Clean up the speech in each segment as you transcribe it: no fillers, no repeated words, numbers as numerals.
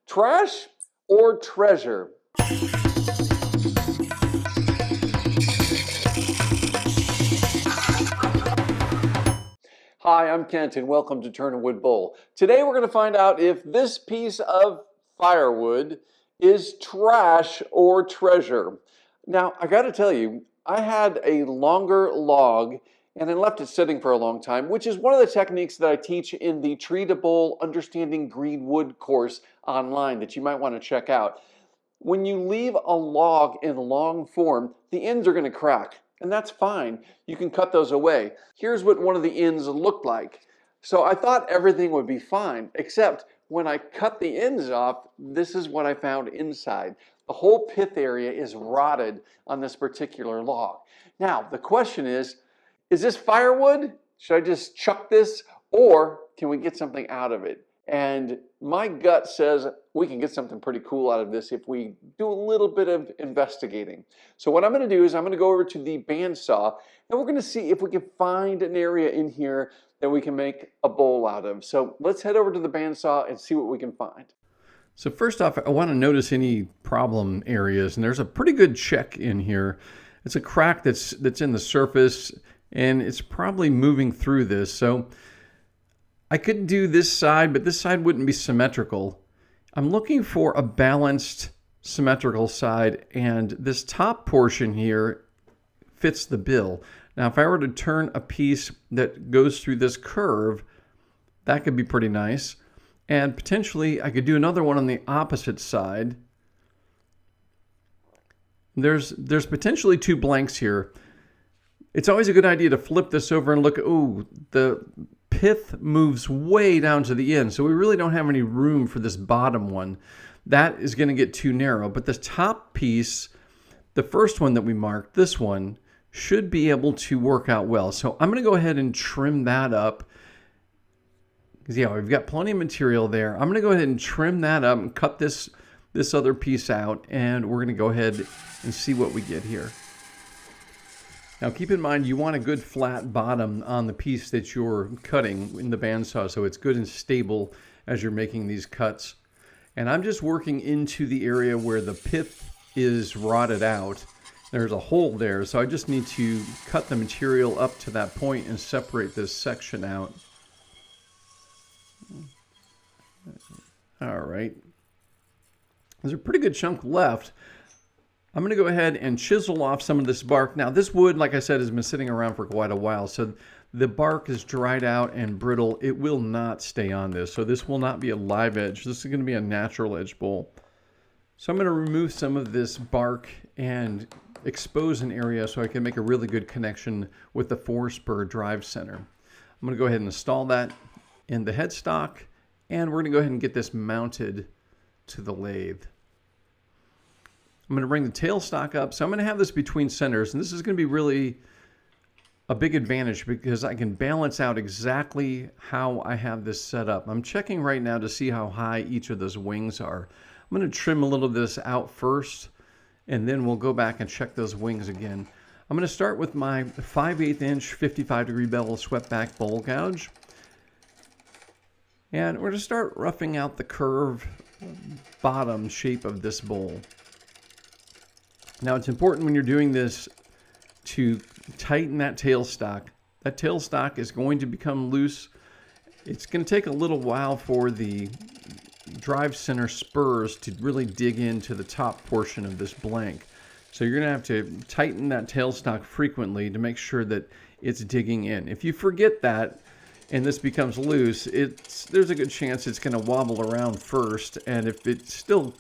Trash or treasure? Hi, I'm Kent and welcome to Turn a Wood Bowl. Today we're going to find out if this piece of firewood is trash or treasure. Now, I got to tell you, I had a longer log and I left it sitting for a long time, which is one of the techniques that I teach in the Tree to Bowl Understanding Green Wood course online that you might want to check out. When you leave a log in long form, the ends are going to crack, and that's fine. You can cut those away. Here's what one of the ends looked like. So I thought everything would be fine, except when I cut the ends off, this is what I found inside. The whole pith area is rotted on this particular log. Now, the question is this firewood? Should I just chuck this, or can we get something out of it? And my gut says we can get something pretty cool out of this if we do a little bit of investigating. So what I'm going to do is I'm going to go over to the bandsaw and we're going to see if we can find an area in here that we can make a bowl out of. So let's head over to the bandsaw and see what we can find. So first off, I want to notice any problem areas, and there's a pretty good check in here. It's a crack that's in the surface, and it's probably moving through this. So I could do this side, but this side wouldn't be symmetrical. I'm looking for a balanced, symmetrical side, and this top portion here fits the bill. Now, if I were to turn a piece that goes through this curve, that could be pretty nice. And potentially, I could do another one on the opposite side. There's potentially two blanks here. It's always a good idea to flip this over and look, ooh, the pith moves way down to the end, so we really don't have any room for this bottom one. That is going to get too narrow. But the top piece, the first one that we marked, this one, should be able to work out well. So I'm going to go ahead and trim that up. Because yeah, we've got plenty of material there. I'm going to go ahead and trim that up and cut this other piece out, and we're going to go ahead and see what we get here. Now keep in mind, you want a good flat bottom on the piece that you're cutting in the bandsaw, so it's good and stable as you're making these cuts. And I'm just working into the area where the pith is rotted out. There's a hole there, so I just need to cut the material up to that point and separate this section out. All right. There's a pretty good chunk left. I'm going to go ahead and chisel off some of this bark. Now, this wood, like I said, has been sitting around for quite a while, so the bark is dried out and brittle. It will not stay on this, so this will not be a live edge. This is going to be a natural edge bowl. So I'm going to remove some of this bark and expose an area so I can make a really good connection with the 4-spur drive center. I'm going to go ahead and install that in the headstock, and we're going to go ahead and get this mounted to the lathe. I'm going to bring the tailstock up. So I'm going to have this between centers, and this is going to be really a big advantage because I can balance out exactly how I have this set up. I'm checking right now to see how high each of those wings are. I'm going to trim a little of this out first, and then we'll go back and check those wings again. I'm going to start with my 5/8 inch 55-degree bevel swept back bowl gouge. And we're going to start roughing out the curve bottom shape of this bowl. Now, it's important when you're doing this to tighten that tailstock. That tailstock is going to become loose. It's going to take a little while for the drive center spurs to really dig into the top portion of this blank. So you're going to have to tighten that tailstock frequently to make sure that it's digging in. If you forget that and this becomes loose, there's a good chance it's going to wobble around first, and if it's still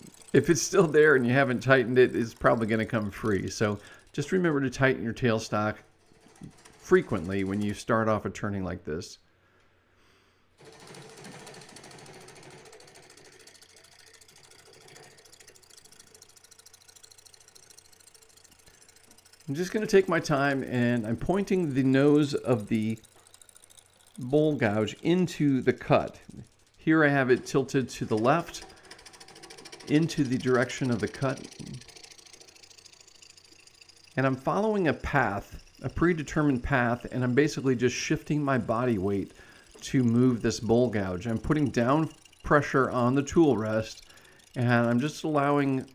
there and you haven't tightened it, it's probably going to come free. So just remember to tighten your tailstock frequently when you start off a turning like this. I'm just going to take my time, and I'm pointing the nose of the bowl gouge into the cut. Here I have it tilted to the left, into the direction of the cut. And I'm following a path, a predetermined path, and I'm basically just shifting my body weight to move this bowl gouge. I'm putting down pressure on the tool rest, And I'm just allowing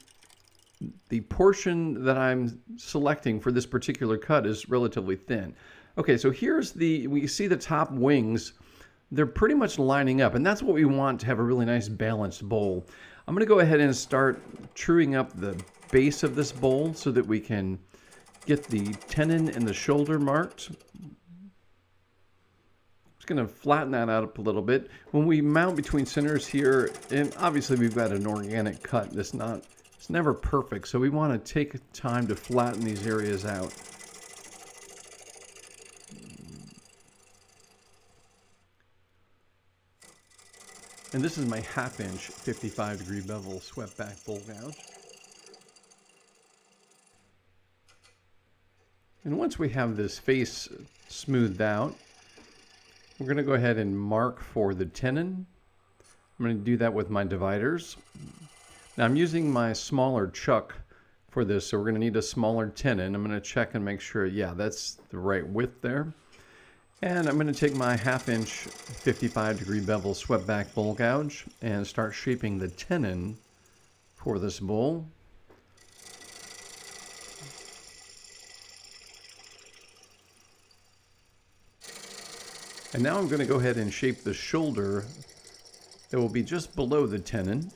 the portion that I'm selecting for this particular cut is relatively thin. Okay, so we see the top wings, they're pretty much lining up, and that's what we want to have a really nice balanced bowl. I'm gonna go ahead and start truing up the base of this bowl so that we can get the tenon and the shoulder marked. Just gonna flatten that out up a little bit. When we mount between centers here, and obviously we've got an organic cut, it's never perfect, so we want to take time to flatten these areas out. And this is my 1/2 inch 55-degree bevel swept back bowl gouge. And once we have this face smoothed out, we're going to go ahead and mark for the tenon. I'm going to do that with my dividers. Now I'm using my smaller chuck for this, so we're going to need a smaller tenon. I'm going to check and make sure, yeah, that's the right width there. And I'm going to take my 1/2 inch 55-degree bevel swept back bowl gouge and start shaping the tenon for this bowl. And now I'm going to go ahead and shape the shoulder that will be just below the tenon.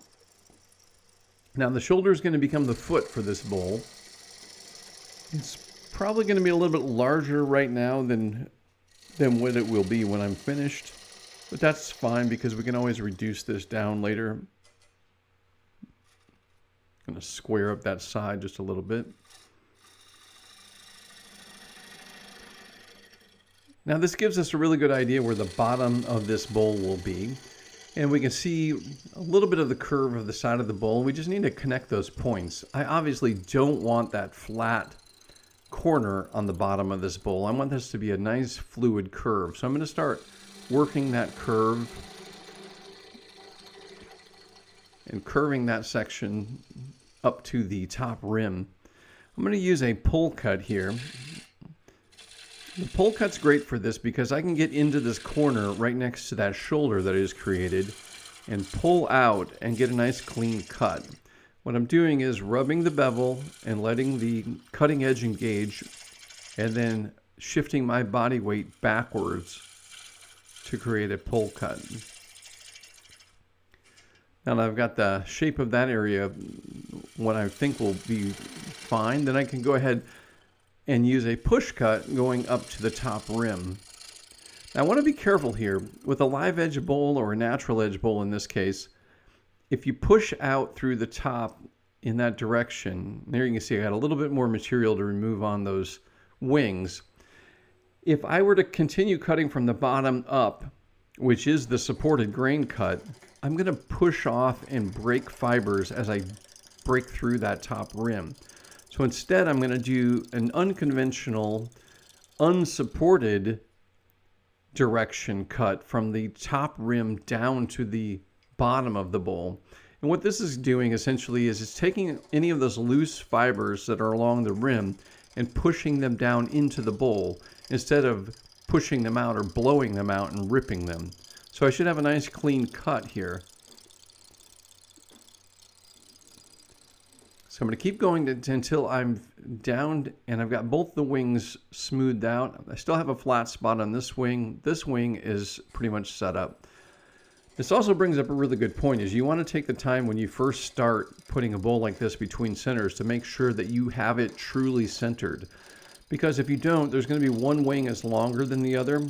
Now the shoulder is going to become the foot for this bowl. It's probably going to be a little bit larger right now than what it will be when I'm finished. But that's fine because we can always reduce this down later. I'm going to square up that side just a little bit. Now this gives us a really good idea where the bottom of this bowl will be. And we can see a little bit of the curve of the side of the bowl. We just need to connect those points. I obviously don't want that flat corner on the bottom of this bowl. I want this to be a nice fluid curve. So I'm going to start working that curve and curving that section up to the top rim. I'm going to use a pull cut here. The pull cut's great for this because I can get into this corner right next to that shoulder that I just created and pull out and get a nice clean cut. What I'm doing is rubbing the bevel and letting the cutting edge engage and then shifting my body weight backwards to create a pull cut. Now that I've got the shape of that area, what I think will be fine, then I can go ahead and use a push cut going up to the top rim. Now I want to be careful here. With a live edge bowl or a natural edge bowl in this case, if you push out through the top in that direction, there you can see I got a little bit more material to remove on those wings. If I were to continue cutting from the bottom up, which is the supported grain cut, I'm going to push off and break fibers as I break through that top rim. So instead, I'm going to do an unconventional, unsupported direction cut from the top rim down to the bottom of the bowl. And what this is doing essentially is it's taking any of those loose fibers that are along the rim and pushing them down into the bowl instead of pushing them out or blowing them out and ripping them. So I should have a nice clean cut here. So I'm going to keep going until I'm down and I've got both the wings smoothed out. I still have a flat spot on this wing. This wing is pretty much set up. This also brings up a really good point is you want to take the time when you first start putting a bowl like this between centers to make sure that you have it truly centered. Because if you don't, there's going to be one wing that's longer than the other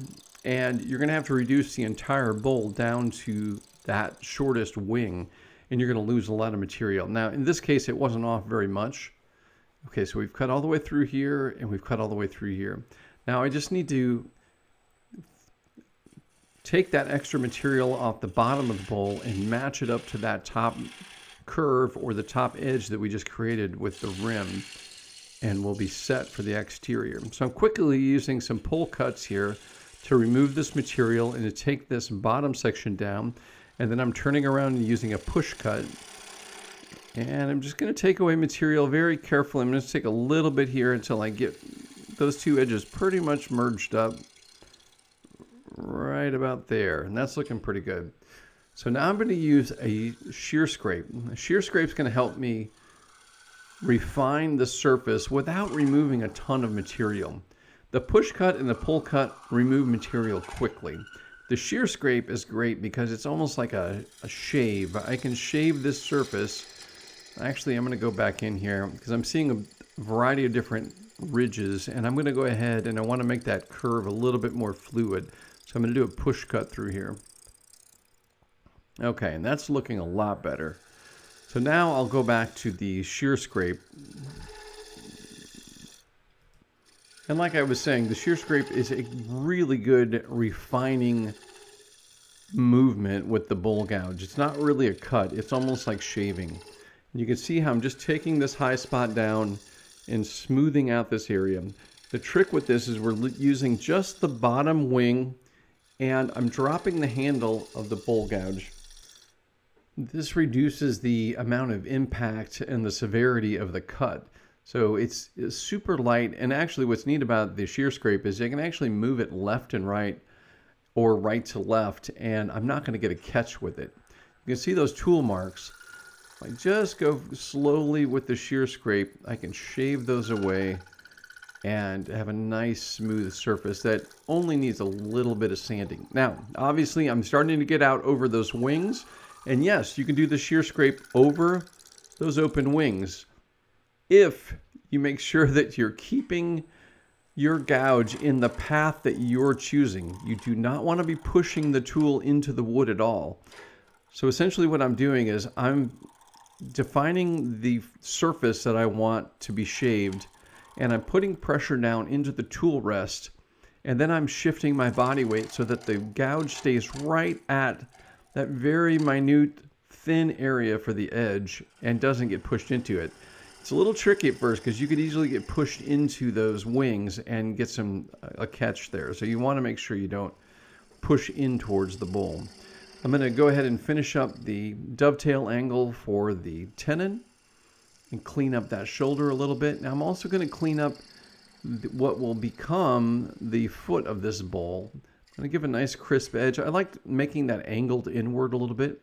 and you're going to have to reduce the entire bowl down to that shortest wing. And you're going to lose a lot of material. Now, in this case, it wasn't off very much. Okay, so we've cut all the way through here, and we've cut all the way through here. Now, I just need to take that extra material off the bottom of the bowl and match it up to that top curve or the top edge that we just created with the rim, and we'll be set for the exterior. So I'm quickly using some pull cuts here to remove this material and to take this bottom section down. And then I'm turning around and using a push cut. And I'm just going to take away material very carefully. I'm going to take a little bit here until I get those two edges pretty much merged up right about there. And that's looking pretty good. So now I'm going to use a shear scrape. A shear scrape is going to help me refine the surface without removing a ton of material. The push cut and the pull cut remove material quickly. The shear scrape is great because it's almost like a shave. I can shave this surface. Actually, I'm going to go back in here because I'm seeing a variety of different ridges, and I'm going to go ahead and I want to make that curve a little bit more fluid. So I'm going to do a push cut through here. Okay, and that's looking a lot better. So now I'll go back to the shear scrape. And like I was saying, the shear scrape is a really good refining movement with the bowl gouge. It's not really a cut, it's almost like shaving. And you can see how I'm just taking this high spot down and smoothing out this area. The trick with this is we're using just the bottom wing, and I'm dropping the handle of the bowl gouge. This reduces the amount of impact and the severity of the cut. So it's super light, and actually what's neat about the shear scrape is you can actually move it left and right or right to left, and I'm not going to get a catch with it. You can see those tool marks. If I just go slowly with the shear scrape, I can shave those away and have a nice smooth surface that only needs a little bit of sanding. Now, obviously I'm starting to get out over those wings. And yes, you can do the shear scrape over those open wings if you make sure that you're keeping your gouge in the path that you're choosing. You do not want to be pushing the tool into the wood at all. So essentially what I'm doing is I'm defining the surface that I want to be shaved, and I'm putting pressure down into the tool rest, and then I'm shifting my body weight so that the gouge stays right at that very minute thin area for the edge and doesn't get pushed into it. It's a little tricky at first because you could easily get pushed into those wings and get a catch there. So you want to make sure you don't push in towards the bowl. I'm going to go ahead and finish up the dovetail angle for the tenon and clean up that shoulder a little bit. Now I'm also going to clean up what will become the foot of this bowl. I'm going to give a nice crisp edge. I like making that angled inward a little bit.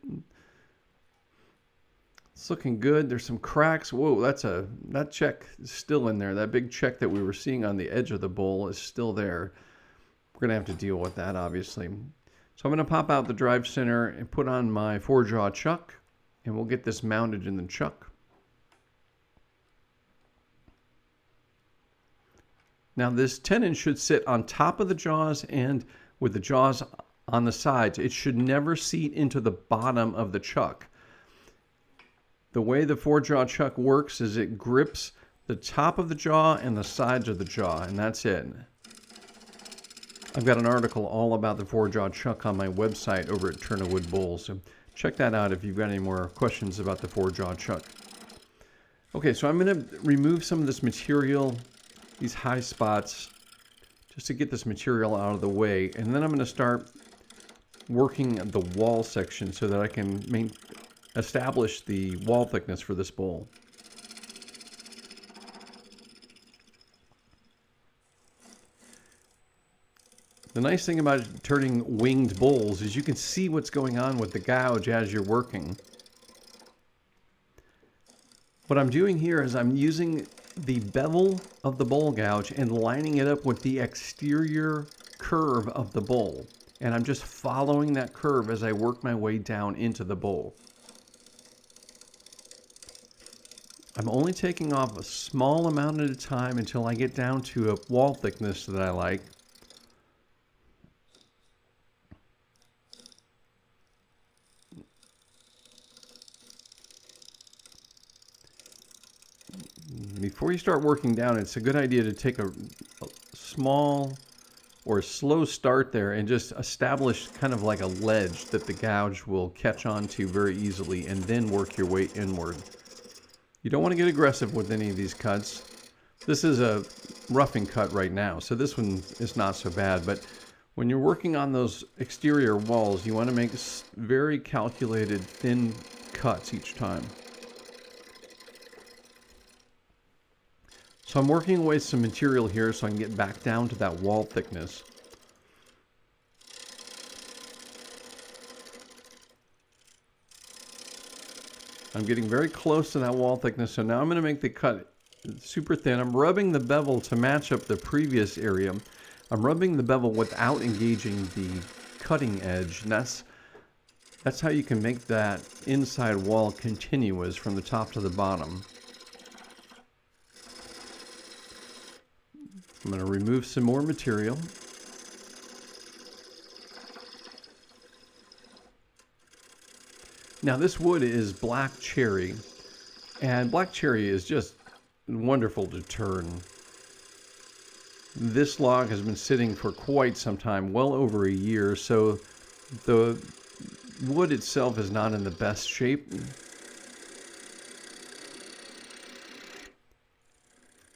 It's looking good. There's some cracks. Whoa, that check is still in there. That big check that we were seeing on the edge of the bowl is still there. We're going to have to deal with that, obviously. So I'm going to pop out the drive center and put on my 4-jaw chuck, and we'll get this mounted in the chuck. Now this tenon should sit on top of the jaws and with the jaws on the sides. It should never seat into the bottom of the chuck. The way the 4-jaw chuck works is it grips the top of the jaw and the sides of the jaw, and that's it. I've got an article all about the 4-jaw chuck on my website over at Turn of Wood Bowls, so check that out if you've got any more questions about the 4-jaw chuck. Okay, so I'm going to remove some of this material, these high spots, just to get this material out of the way, and then I'm going to start working the wall section so that I can establish the wall thickness for this bowl. The nice thing about turning winged bowls is you can see what's going on with the gouge as you're working. What I'm doing here is I'm using the bevel of the bowl gouge and lining it up with the exterior curve of the bowl. And I'm just following that curve as I work my way down into the bowl. I'm only taking off a small amount at a time until I get down to a wall thickness that I like. Before you start working down, it's a good idea to take a small or a slow start there and just establish kind of like a ledge that the gouge will catch onto very easily, and then work your way inward. You don't want to get aggressive with any of these cuts. This is a roughing cut right now, so this one is not so bad, but when you're working on those exterior walls, you want to make very calculated thin cuts each time. So I'm working away some material here so I can get back down to that wall thickness. I'm getting very close to that wall thickness, so now I'm going to make the cut super thin. I'm rubbing the bevel to match up the previous area. I'm rubbing the bevel without engaging the cutting edge, and that's how you can make that inside wall continuous from the top to the bottom. I'm going to remove some more material. Now this wood is black cherry, and black cherry is just wonderful to turn. This log has been sitting for quite some time, well over a year, so the wood itself is not in the best shape.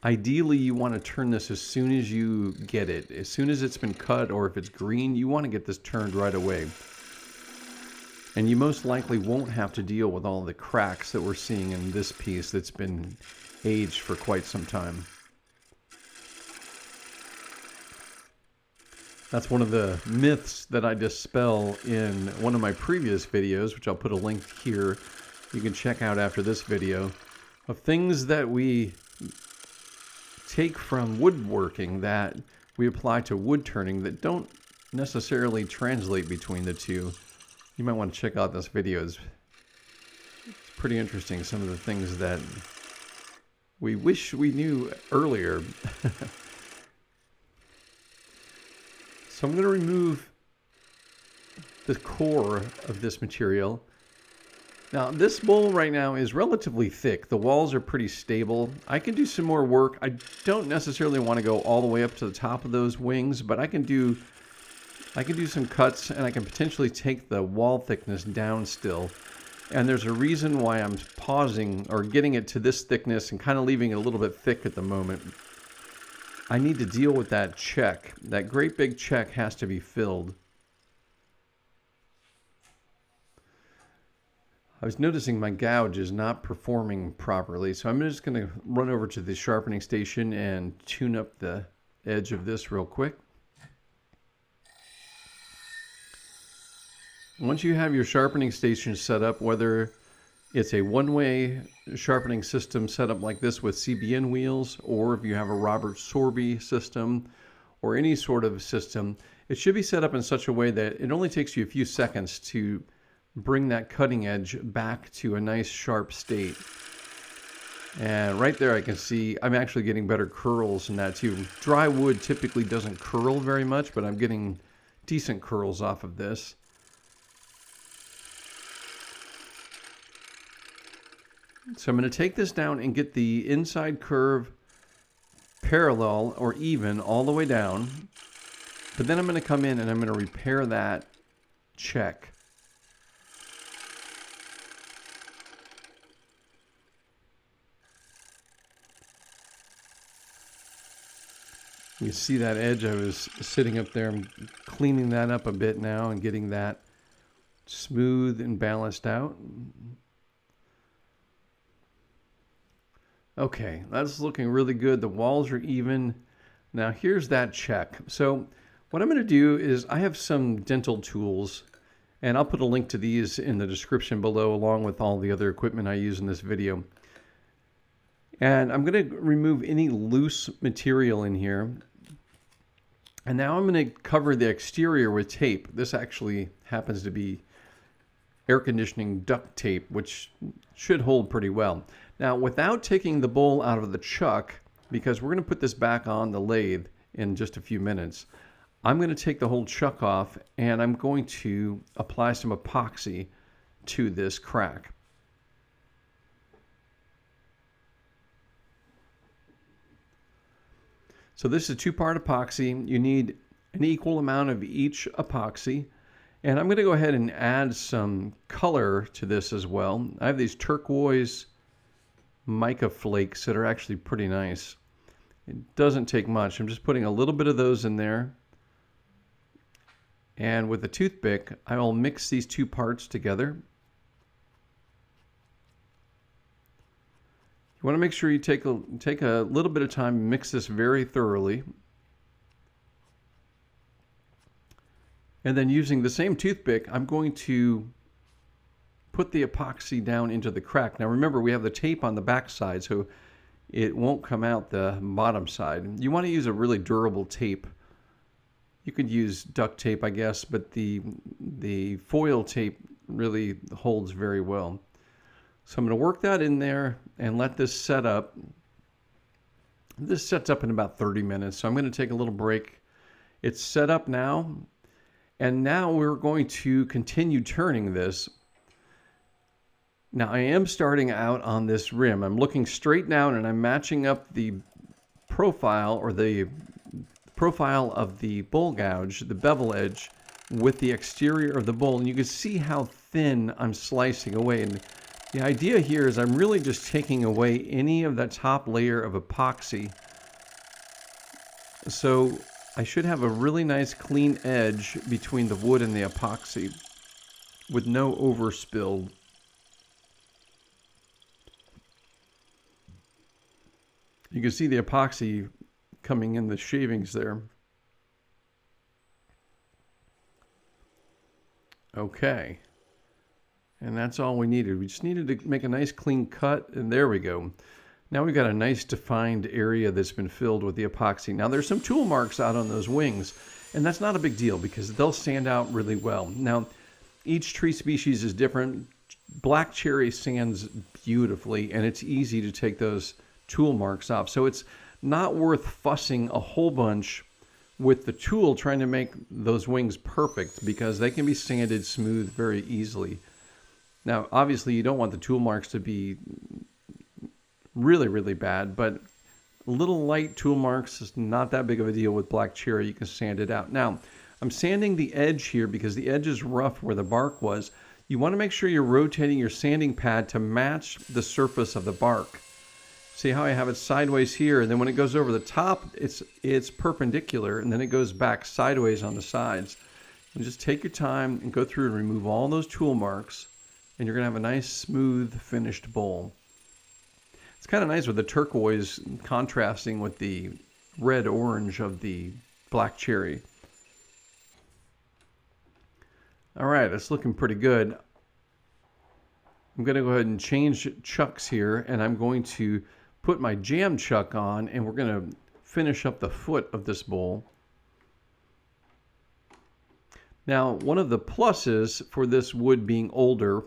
Ideally, you want to turn this as soon as you get it. As soon as it's been cut, or if it's green, you want to get this turned right away. And you most likely won't have to deal with all the cracks that we're seeing in this piece that's been aged for quite some time. That's one of the myths that I dispel in one of my previous videos, which I'll put a link here you can check out after this video, of things that we take from woodworking that we apply to wood turning that don't necessarily translate between the two. You might want to check out this video. It's pretty interesting, some of the things that we wish we knew earlier. So I'm going to remove the core of this material. Now this bowl right now is relatively thick. The walls are pretty stable. I can do some more work. I don't necessarily want to go all the way up to the top of those wings, but I can do some cuts, and I can potentially take the wall thickness down still. And there's a reason why I'm pausing or getting it to this thickness and kind of leaving it a little bit thick at the moment. I need to deal with that check. That great big check has to be filled. I was noticing my gouge is not performing properly, so I'm just going to run over to the sharpening station and tune up the edge of this real quick. Once you have your sharpening station set up, whether it's a one-way sharpening system set up like this with CBN wheels, or if you have a Robert Sorby system or any sort of system, it should be set up in such a way that it only takes you a few seconds to bring that cutting edge back to a nice sharp state. And right there I can see I'm actually getting better curls in that too. Dry wood typically doesn't curl very much, but I'm getting decent curls off of this. So I'm going to take this down and get the inside curve parallel or even all the way down. But then I'm going to come in and I'm going to repair that check. You see that edge I was sitting up there. I'm cleaning that up a bit now and getting that smooth and balanced out. Okay, that's looking really good. The walls are even. Now here's that check. So what I'm going to do is I have some dental tools, and I'll put a link to these in the description below along with all the other equipment I use in this video. And I'm going to remove any loose material in here. And now I'm going to cover the exterior with tape. This actually happens to be air conditioning duct tape, which should hold pretty well. Now, without taking the bowl out of the chuck, because we're going to put this back on the lathe in just a few minutes, I'm going to take the whole chuck off and I'm going to apply some epoxy to this crack. So this is a two-part epoxy. You need an equal amount of each epoxy. And I'm going to go ahead and add some color to this as well. I have these turquoise mica flakes that are actually pretty nice. It doesn't take much. I'm just putting a little bit of those in there. And with a toothpick, I will mix these two parts together. You want to make sure you take a little bit of time and mix this very thoroughly. And then using the same toothpick, I'm going to put the epoxy down into the crack. Now remember, we have the tape on the back side, so it won't come out the bottom side. You want to use a really durable tape. You could use duct tape, I guess, but the foil tape really holds very well. So I'm going to work that in there and let this set up. This sets up in about 30 minutes, so I'm going to take a little break. It's set up now, and now we're going to continue turning this. Now I am starting out on this rim. I'm looking straight down and I'm matching up the profile or the profile of the bowl gouge, the bevel edge, with the exterior of the bowl, and you can see how thin I'm slicing away. And the idea here is I'm really just taking away any of that top layer of epoxy. So I should have a really nice clean edge between the wood and the epoxy with no overspill. You can see the epoxy coming in the shavings there. Okay. And that's all we needed. We just needed to make a nice clean cut, and there we go. Now we've got a nice defined area that's been filled with the epoxy. Now there's some tool marks out on those wings, and that's not a big deal because they'll stand out really well. Now, each tree species is different. Black cherry sands beautifully, and it's easy to take those tool marks off. So it's not worth fussing a whole bunch with the tool trying to make those wings perfect because they can be sanded smooth very easily. Now, obviously, you don't want the tool marks to be really, really bad, but little light tool marks is not that big of a deal with black cherry. You can sand it out. Now, I'm sanding the edge here because the edge is rough where the bark was. You want to make sure you're rotating your sanding pad to match the surface of the bark. See how I have it sideways here, and then when it goes over the top, it's perpendicular, and then it goes back sideways on the sides. And just take your time and go through and remove all those tool marks, and you're going to have a nice, smooth, finished bowl. It's kind of nice with the turquoise contrasting with the red-orange of the black cherry. All right, it's looking pretty good. I'm going to go ahead and change chucks here, and I'm going to put my jam chuck on, and we're going to finish up the foot of this bowl. Now, one of the pluses for this wood being older,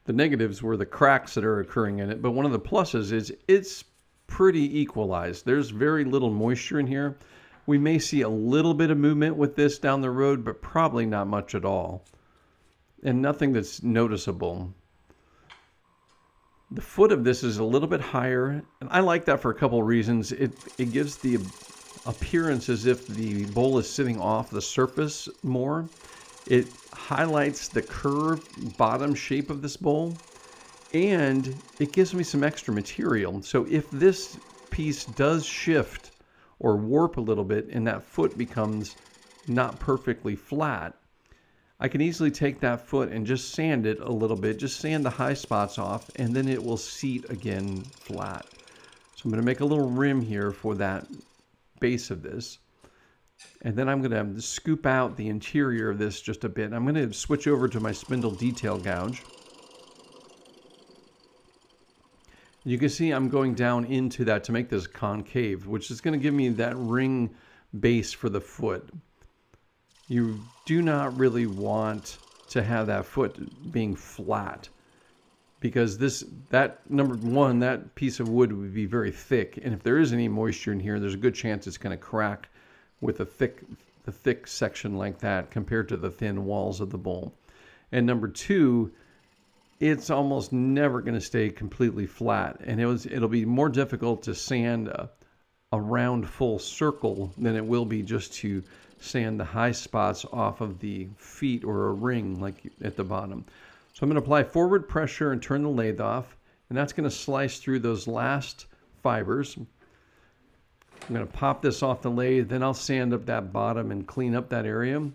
the negatives were the cracks that are occurring in it, but one of the pluses is it's pretty equalized. There's very little moisture in here. We may see a little bit of movement with this down the road, but probably not much at all. And nothing that's noticeable. The foot of this is a little bit higher, and I like that for a couple of reasons. It gives the appearance as if the bowl is sitting off the surface more. It highlights the curved bottom shape of this bowl, and it gives me some extra material. So if this piece does shift or warp a little bit and that foot becomes not perfectly flat, I can easily take that foot and just sand it a little bit, just sand the high spots off, and then it will seat again flat. So I'm going to make a little rim here for that base of this. And then I'm going to scoop out the interior of this just a bit. I'm going to switch over to my spindle detail gouge. You can see I'm going down into that to make this concave, which is going to give me that ring base for the foot. You do not really want to have that foot being flat because that piece of wood would be very thick, and if there is any moisture in here, there's a good chance it's going to crack with a thick section like that compared to the thin walls of the bowl. And number two, it's almost never going to stay completely flat, and it'll be more difficult to sand a round full circle than it will be just to sand the high spots off of the feet or a ring like at the bottom. So I'm going to apply forward pressure and turn the lathe off, and that's going to slice through those last fibers. I'm going to pop this off the lathe, then I'll sand up that bottom and clean up that area.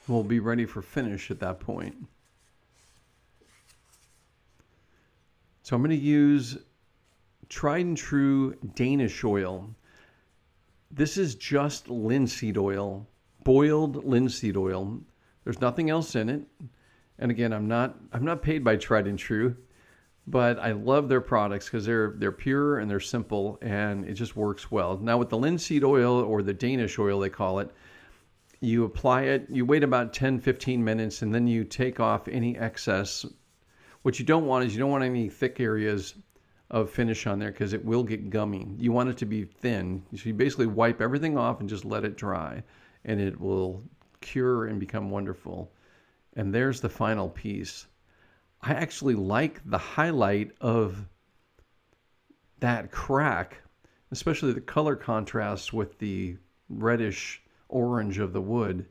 We'll be ready for finish at that point. So I'm going to use tried and true Danish oil. This is just linseed oil, boiled linseed oil. There's nothing else in it. And again, I'm not paid by Tried and True, but I love their products because they're pure and they're simple and it just works well. Now with the linseed oil, or the Danish oil they call it, you apply it, you wait about 10-15 minutes, and then you take off any excess. What you don't want is you don't want any thick areas of finish on there because it will get gummy. You want it to be thin. So you basically wipe everything off and just let it dry, and it will cure and become wonderful. And there's the final piece. I actually like the highlight of that crack, especially the color contrast with the reddish orange of the wood.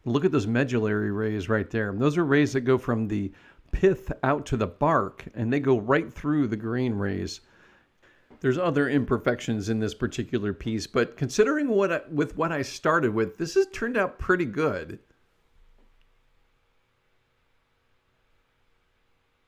Look at those medullary rays right there. Those are rays that go from the pith out to the bark, and they go right through the green rays. There's other imperfections in this particular piece, but considering what I started with, this has turned out pretty good.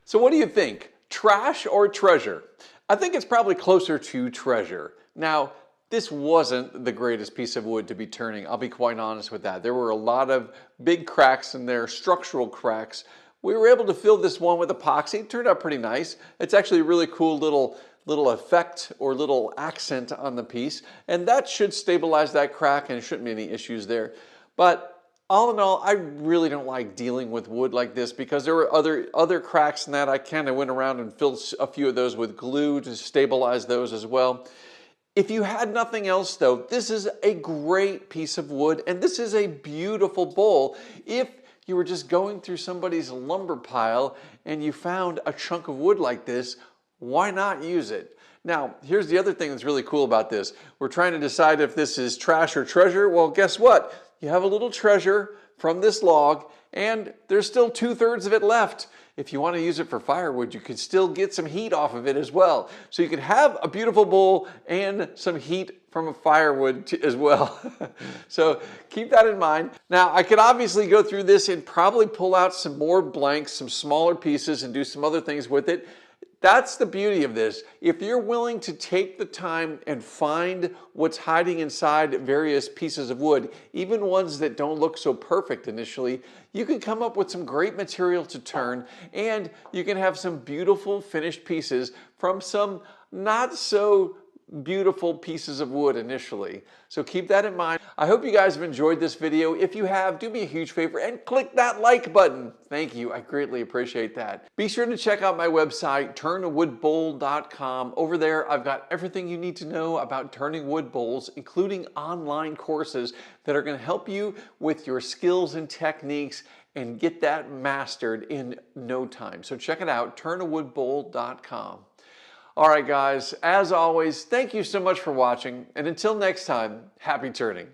So what do you think? Trash or treasure? I think it's probably closer to treasure. Now, this wasn't the greatest piece of wood to be turning. I'll be quite honest with that. There were a lot of big cracks in there, structural cracks. We were able to fill this one with epoxy. It turned out pretty nice. It's actually a really cool little effect or little accent on the piece. And that should stabilize that crack, and there shouldn't be any issues there. But all in all, I really don't like dealing with wood like this because there were other cracks in that. I kind of went around and filled a few of those with glue to stabilize those as well. If you had nothing else though, this is a great piece of wood, and this is a beautiful bowl. If you were just going through somebody's lumber pile and you found a chunk of wood like this, why not use it? Now, here's the other thing that's really cool about this. We're trying to decide if this is trash or treasure. Well, guess what? You have a little treasure from this log, and there's still 2/3 of it left. If you want to use it for firewood, you can still get some heat off of it as well. So you can have a beautiful bowl and some heat from a firewood as well. So keep that in mind. Now, I could obviously go through this and probably pull out some more blanks, some smaller pieces, and do some other things with it. That's the beauty of this. If you're willing to take the time and find what's hiding inside various pieces of wood, even ones that don't look so perfect initially, you can come up with some great material to turn, and you can have some beautiful finished pieces from some not so beautiful pieces of wood initially. So keep that in mind. I hope you guys have enjoyed this video. If you have, do me a huge favor and click that like button. Thank you. I greatly appreciate that. Be sure to check out my website, turnawoodbowl.com. Over there, I've got everything you need to know about turning wood bowls, including online courses that are going to help you with your skills and techniques and get that mastered in no time. So check it out, turnawoodbowl.com. All right, guys, as always, thank you so much for watching, and until next time, happy turning.